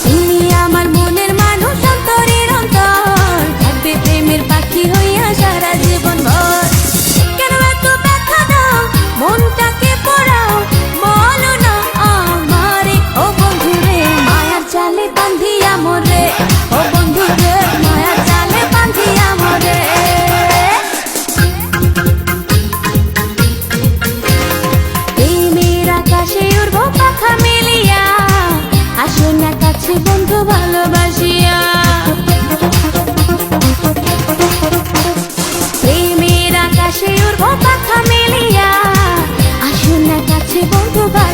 তুমি আমার মনের মানুষ, অন্তরের অন্তর, থাকবে প্রেমের পাখি হইয়া সারা জীবন ভর। কেন এত ব্যথা দাও, মনটাকে পোড়াও, বলো না আমারে ও বন্ধুরে, মায়ার জালে বাঁধিয়া মোরে, ও বন্ধুরে মায়ার জালে বাঁধিয়া মোরে। প্রেমের আকাশে উড়বো পাখা মেলিয়া, আসো না কাছে বন্ধু ভালোবাসিয়া। প্রেমের আকাশে উড়বো পাখা মেলিয়া, আসো না কাছে বন্ধু ভালোবাসিয়া।